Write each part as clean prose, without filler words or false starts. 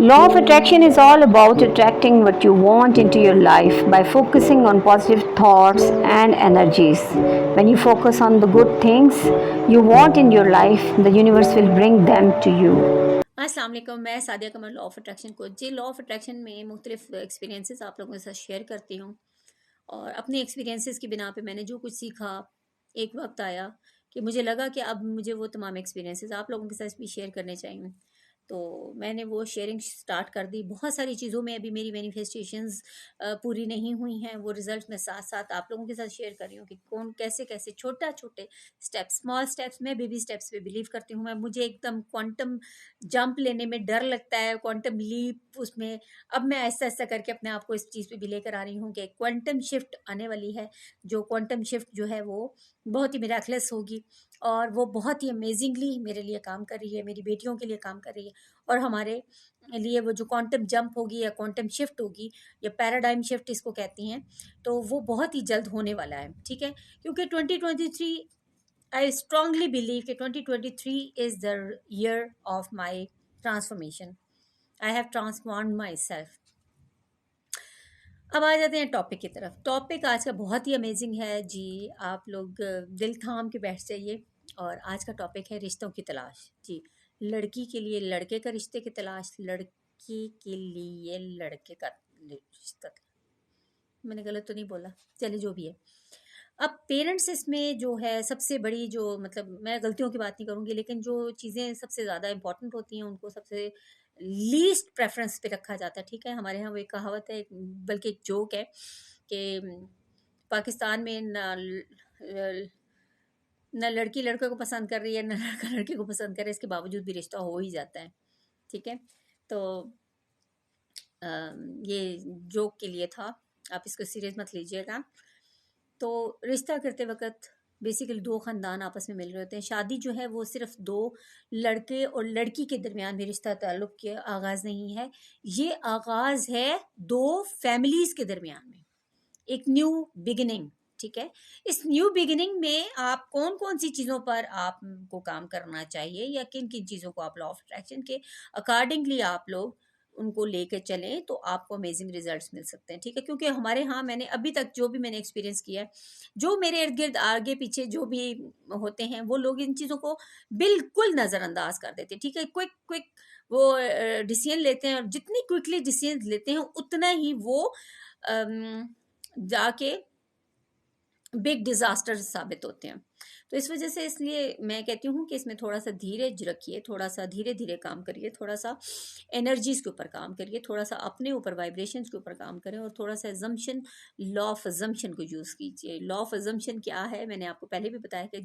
Law of attraction is all about attracting what you want into your life by focusing on positive thoughts and energies. When you focus on the good things you want in your life, the universe will bring them to you. अस्सलाम वालेकुम, मैं Sadia Qamar law of attraction coach ji. Law of attraction में मुख्तलिफ experiences आप लोगों के साथ share करती हूँ और अपने एक्सपीरियंसेस की बिना पे मैंने जो कुछ सीखा, एक वक्त आया कि मुझे लगा कि अब मुझे वो तमाम एक्सपीरियंसेस आप लोगों के साथ भी शेयर करने चाहिए। तो मैंने वो शेयरिंग स्टार्ट कर दी। बहुत सारी चीज़ों में अभी मेरी मैनिफेस्टेशंस पूरी नहीं हुई हैं, वो रिजल्ट मैं साथ साथ आप लोगों के साथ शेयर कर रही हूँ कि कौन कैसे कैसे छोटा छोटे स्टेप्स, स्मॉल स्टेप्स, मैं बेबी स्टेप्स पे बिलीव करती हूँ। मैं मुझे एकदम क्वांटम जंप लेने में डर लगता है, क्वांटम लीप उसमें अब मैं ऐसा ऐसा करके अपने आप को इस चीज़ पे भी लेकर आ रही हूँ कि क्वांटम शिफ्ट आने वाली है। जो क्वांटम शिफ्ट जो है वो बहुत ही मिराकलस होगी और वो बहुत ही अमेजिंगली मेरे लिए काम कर रही है, मेरी बेटियों के लिए काम कर रही है और हमारे लिए वो जो क्वांटम जंप होगी या क्वांटम शिफ्ट होगी या पैराडाइम शिफ्ट इसको कहती हैं, तो वो बहुत ही जल्द होने वाला है। ठीक है, क्योंकि 2023 आई स्ट्रांगली बिलीव कि 2023 is the year of my transformation. I have transformed my self. अब आ जाते हैं टॉपिक की तरफ। टॉपिक आज का बहुत ही अमेजिंग है जी, आप लोग दिल थाम के बैठ जाइए। और आज का टॉपिक है रिश्तों की तलाश जी। लड़की के लिए लड़के का रिश्ते की तलाश, लड़की के लिए लड़के का रिश्ता। मैंने गलत तो नहीं बोला, चलिए जो भी है। अब पेरेंट्स इसमें जो है सबसे बड़ी जो मतलब मैं गलतियों की बात नहीं करूँगी, लेकिन जो चीज़ें सबसे ज़्यादा इम्पोर्टेंट होती हैं उनको सबसे लीस्ट प्रेफरेंस पे रखा जाता है। ठीक है, हमारे यहाँ वो एक कहावत है, बल्कि एक जोक है कि पाकिस्तान में न लड़की लड़के को पसंद कर रही है, न लड़का लड़के को पसंद कर रहा है, इसके बावजूद भी रिश्ता हो ही जाता है। ठीक है, तो ये जोक के लिए था, आप इसको सीरियस मत लीजिएगा। तो रिश्ता करते वक्त बेसिकली दो ख़ानदान आपस में मिल रहे होते हैं। शादी जो है वो सिर्फ दो लड़के और लड़की के दरमियान भी रिश्ता ताल्लुक़ के आगाज़ नहीं है, ये आगाज़ है दो फैमिलीज़ के दरमियान में, एक न्यू बिगिनिंग। ठीक है, इस न्यू बिगिनिंग में आप कौन कौन सी चीज़ों पर आपको काम करना चाहिए या किन किन चीज़ों को आप लॉ ऑफ अट्रैक्शन के अकॉर्डिंगली आप लोग उनको लेके चलें तो आपको अमेजिंग रिजल्ट्स मिल सकते हैं। ठीक है, क्योंकि हमारे यहाँ मैंने अभी तक जो भी मैंने एक्सपीरियंस किया है, जो मेरे इर्द गिर्द आगे पीछे जो भी होते हैं वो लोग इन चीज़ों को बिल्कुल नज़रअंदाज कर देते हैं। ठीक है, क्विक क्विक वो डिसीजन लेते हैं और जितनी क्विकली डिसीजन लेते हैं उतना ही वो जाके बिग डिज़ास्टर साबित होते हैं। तो इस वजह से इसलिए मैं कहती हूँ कि इसमें थोड़ा सा धीरज रखिए, थोड़ा सा धीरे धीरे काम करिए, थोड़ा सा एनर्जीज के ऊपर काम करिए, थोड़ा सा अपने ऊपर वाइब्रेशंस के ऊपर काम करें और थोड़ा सा एजम्पशन, लॉ ऑफ एजम्पशन को यूज़ कीजिए। लॉ ऑफ एजम्पशन क्या है, मैंने आपको पहले भी बताया कि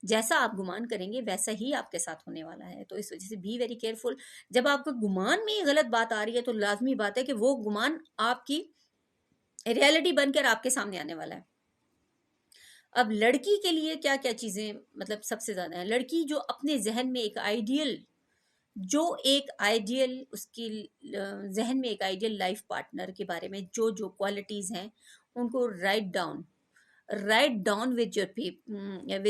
जैसा आप गुमान करेंगे वैसा ही आपके साथ होने वाला है। तो इस वजह से बी वेरी केयरफुल। जब आपको गुमान में गलत बात आ रही है तो लाजमी बात है कि वो गुमान आपकी रियलिटी बनकर आपके सामने आने वाला है। अब लड़की के लिए क्या क्या चीज़ें मतलब सबसे ज़्यादा है, लड़की जो अपने जहन में एक आइडियल, जो एक आइडियल उसकी जहन में एक आइडियल लाइफ पार्टनर के बारे में जो जो क्वालिटीज़ हैं उनको write down with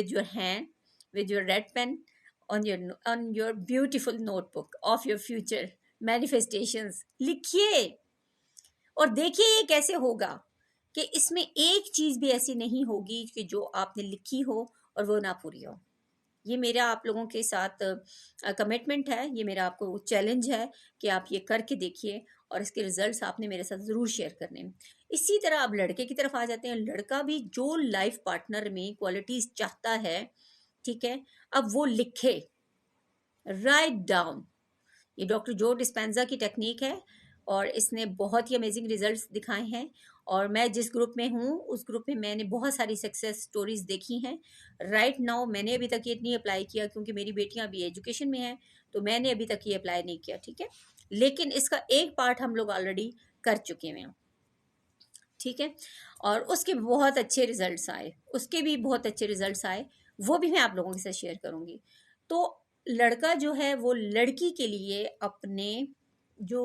your hand, with your red pen, on your beautiful notebook of your future manifestations लिखिए और देखिए ये कैसे होगा कि इसमें एक चीज़ भी ऐसी नहीं होगी कि जो आपने लिखी हो और वो ना पूरी हो। ये मेरा आप लोगों के साथ कमिटमेंट है, ये मेरा आपको चैलेंज है कि आप ये करके देखिए और इसके रिजल्ट्स आपने मेरे साथ ज़रूर शेयर करने हैं। इसी तरह अब लड़के की तरफ आ जाते हैं। लड़का भी जो लाइफ पार्टनर में क्वालिटीज़ चाहता है, ठीक है, अब वो लिखे, राइट डाउन। ये डॉक्टर जो डिस्पेंजा की टेक्निक है और इसने बहुत ही अमेजिंग रिजल्ट्स दिखाए हैं। और मैं जिस ग्रुप में हूँ उस ग्रुप में मैंने बहुत सारी सक्सेस स्टोरीज देखी हैं। राइट नाउ मैंने अभी तक ये नहीं अप्लाई किया क्योंकि मेरी बेटियां अभी एजुकेशन में हैं, तो मैंने अभी तक ये अप्लाई नहीं किया। ठीक है, लेकिन इसका एक पार्ट हम लोग ऑलरेडी कर चुके हैं। ठीक है, और उसके बहुत अच्छे रिजल्ट्स आए, उसके भी बहुत अच्छे रिजल्ट्स आए, वो भी मैं आप लोगों के साथ शेयर करूँगी। तो लड़का जो है वो लड़की के लिए अपने जो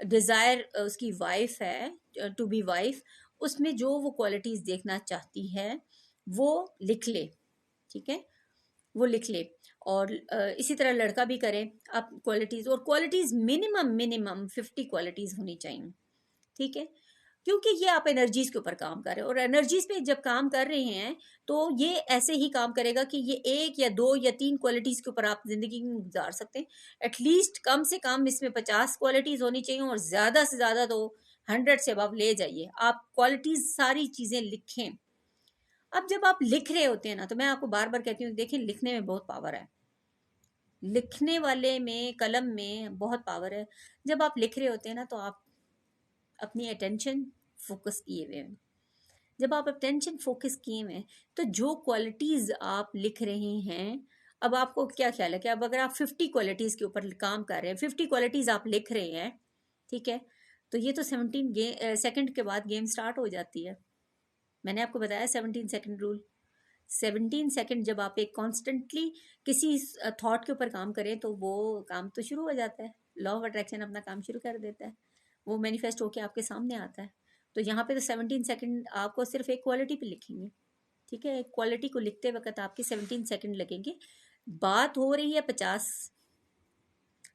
डिज़ायर उसकी वाइफ है टू बी वाइफ, उसमें जो वो क्वालिटीज़ देखना चाहती है वो लिख ले। ठीक है, वो लिख ले और इसी तरह लड़का भी करे। आप क्वालिटीज़, और क्वालिटीज़ मिनिमम 50 क्वालिटीज़ होनी चाहिए, ठीक है, क्योंकि ये आप एनर्जीज के ऊपर काम कर रहे हो, और एनर्जीज पे जब काम कर रहे हैं तो ये ऐसे ही काम करेगा कि ये 1 या 2 या 3 क्वालिटीज के ऊपर आप जिंदगी में गुजार सकते हैं। एटलीस्ट कम से कम इसमें 50 क्वालिटीज होनी चाहिए, और ज्यादा से ज्यादा तो 100 से अब ले जाइए। आप क्वालिटीज सारी चीजें लिखें। अब जब आप लिख रहे होते हैं ना, तो मैं आपको बार बार कहती हूँ, देखिए लिखने में बहुत पावर है, लिखने वाले में, कलम में बहुत पावर है। जब आप लिख रहे होते हैं ना, तो आप अपनी अटेंशन फोकस किए हुए हैं। जब आप अटेंशन फोकस किए हुए हैं, तो जो क्वालिटीज आप लिख रहे हैं, अब आपको क्या ख्याल है कि अब अगर आप 50 क्वालिटीज के ऊपर काम कर रहे हैं, 50 क्वालिटीज आप लिख रहे हैं, ठीक है, तो ये तो 17 सेकंड के बाद गेम स्टार्ट हो जाती है। मैंने आपको बताया 17 सेकंड रूल। 17 सेकंड जब आप एक कॉन्स्टेंटली किसी थॉट के ऊपर काम करें, तो वो काम तो शुरू हो जाता है। लॉ ऑफ अट्रैक्शन अपना काम शुरू कर देता है, वो मैनिफेस्ट होके आपके सामने आता है। तो यहाँ पे तो 17 सेकंड आपको सिर्फ एक क्वालिटी पे लिखेंगे, ठीक है, एक क्वालिटी को लिखते वक्त आपके 17 सेकंड लगेंगे। बात हो रही है 50,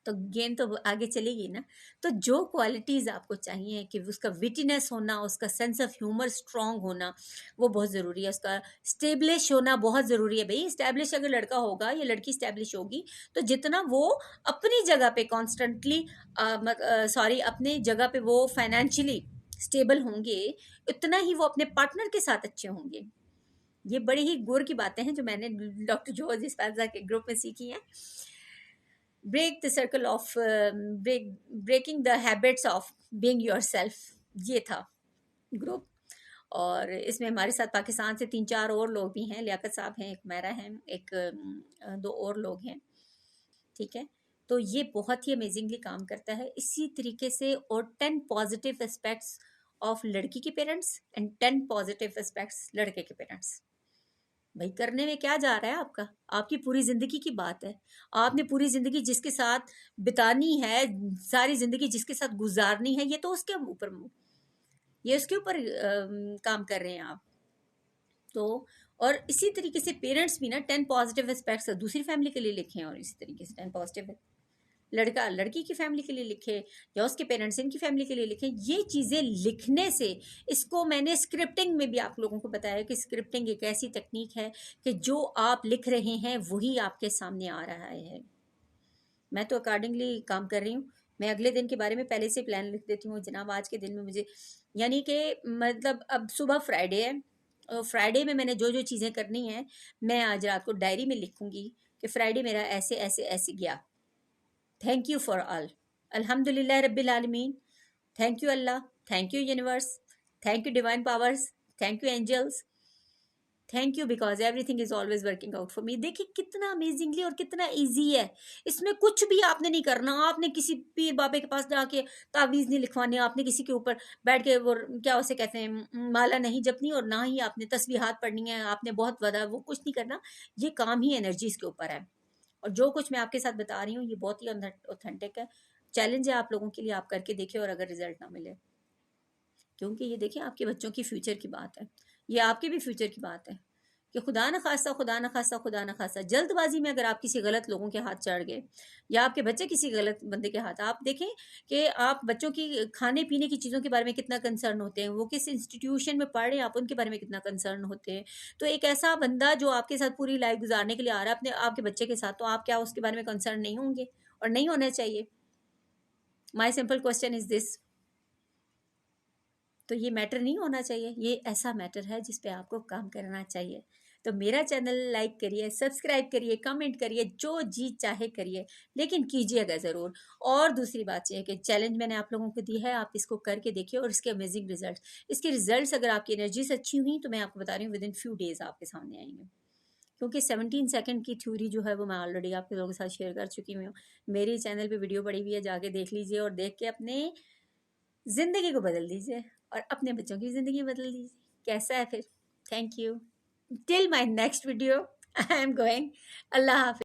तो गेम तो आगे चलेगी ना। तो जो क्वालिटीज़ आपको चाहिए, कि उसका विटीनेस होना, उसका सेंस ऑफ ह्यूमर स्ट्रांग होना, वो बहुत ज़रूरी है। उसका स्टेब्लिश होना बहुत ज़रूरी है। भाई स्टैब्लिश अगर लड़का होगा या लड़की स्टैब्लिश होगी, तो जितना वो अपनी जगह पे कॉन्स्टेंटली अपनी जगह पे वो फाइनेंशियली स्टेबल होंगे, उतना ही वो अपने पार्टनर के साथ अच्छे होंगे। ये बड़ी ही गौर की बातें हैं जो मैंने डॉक्टर जॉर्ज डिस्पेंजा के ग्रुप में सीखी हैं। Break the circle of breaking the habits of being yourself, ये था ग्रुप। और इसमें हमारे साथ पाकिस्तान से 3-4 और लोग भी हैं। लियाकत साहब हैं, एक मैरा है, एक 2 और लोग हैं, ठीक है। तो ये बहुत ही अमेजिंगली काम करता है इसी तरीके से। और 10 पॉजिटिव एस्पेक्ट्स ऑफ लड़की के पेरेंट्स एंड 10 पॉजिटिव एस्पेक्ट्स लड़के के पेरेंट्स। भाई करने में क्या जा रहा है आपका? आपकी पूरी जिंदगी की बात है। आपने पूरी जिंदगी जिसके साथ बितानी है, सारी जिंदगी जिसके साथ गुजारनी है, ये तो उसके ऊपर, ये उसके ऊपर काम कर रहे हैं आप। तो और इसी तरीके से पेरेंट्स भी ना 10 पॉजिटिव एस्पेक्ट्स दूसरी फैमिली के लिए लिखे हैं, और इसी तरीके से 10 पॉजिटिव, लड़का लड़की की फैमिली के लिए लिखे या उसके पेरेंट्स इनकी फैमिली के लिए लिखे। ये चीज़ें लिखने से, इसको मैंने स्क्रिप्टिंग में भी आप लोगों को बताया कि स्क्रिप्टिंग एक ऐसी तकनीक है कि जो आप लिख रहे हैं वही आपके सामने आ रहा है। मैं तो अकॉर्डिंगली काम कर रही हूँ। मैं अगले दिन के बारे में पहले से प्लान लिख देती हूँ। जनाब आज के दिन में मुझे, यानी कि मतलब अब सुबह फ्राइडे है, और फ्राइडे में मैंने जो जो चीज़ें करनी है, मैं आज रात को डायरी में लिखूंगी कि फ्राइडे मेरा ऐसे ऐसे ऐसे गया। थैंक यू फॉर ऑल, अल्हम्दुलिल्लाह रब्बिल आलमीन। Thank you Allah, thank you universe, thank you divine powers, thank you angels, thank you because everything is always working out for me. देखिए कितना अमेजिंगली और कितना इजी है। इसमें कुछ भी आपने नहीं करना। आपने किसी पीर बाबे के पास जाके तावीज़ नहीं लिखवाने, आपने किसी के ऊपर बैठ के वो क्या उसे कहते हैं माला नहीं जपनी, और ना ही आपने तस्बीहात पढ़नी है, आपने बहुत ज़्यादा वो कुछ नहीं करना। ये काम ही एनर्जीज के ऊपर है। और जो कुछ मैं आपके साथ बता रही हूँ ये बहुत ही ऑथेंटिक है। चैलेंज है आप लोगों के लिए, आप करके देखिए, और अगर रिजल्ट ना मिले, क्योंकि ये देखिए आपके बच्चों की फ्यूचर की बात है, ये आपके भी फ्यूचर की बात है कि खुदा न खास्ता, खुदा न खास्ता, खुदा न खास्ता जल्दबाजी में अगर आप किसी गलत लोगों के हाथ चढ़ गए, या आपके बच्चे किसी गलत बंदे के हाथ, आप देखें कि आप बच्चों की खाने पीने की चीज़ों के बारे में कितना कंसर्न होते हैं, वो किस इंस्टीट्यूशन में पढ़ रहे हैं आप उनके बारे में कितना कंसर्न होते हैं। तो एक ऐसा बंदा जो आपके साथ पूरी लाइफ गुजारने के लिए आ रहा है अपने आपके बच्चे के साथ, तो आप क्या उसके बारे में कंसर्न नहीं होंगे? और नहीं होना चाहिए। My simple question is this. तो ये मैटर नहीं होना चाहिए, ये ऐसा मैटर है जिस पे आपको काम करना चाहिए। तो मेरा चैनल लाइक करिए, सब्सक्राइब करिए, कमेंट करिए, जो जी चाहे करिए, लेकिन कीजिएगा ज़रूर। और दूसरी बात यह है कि चैलेंज मैंने आप लोगों को दी है, आप इसको करके देखिए, और इसके अमेजिंग रिजल्ट, इसके रिजल्ट्स अगर आपकी एनर्जीज अच्छी हुई तो मैं आपको बता रही हूँ विद इन फ्यू डेज आपके सामने आएंगे। क्योंकि 17 सेकंड की थ्योरी जो है वो मैं ऑलरेडी आपके लोगों के साथ शेयर कर चुकी हूँ। मेरे चैनल पे वीडियो पड़ी हुई है, जाके देख लीजिए, और देख के अपने ज़िंदगी को बदल दीजिए, और अपने बच्चों की ज़िंदगी बदल दीजिए। कैसा है फिर? Thank you. Till my next video, I am going. अल्लाह हाफिज़।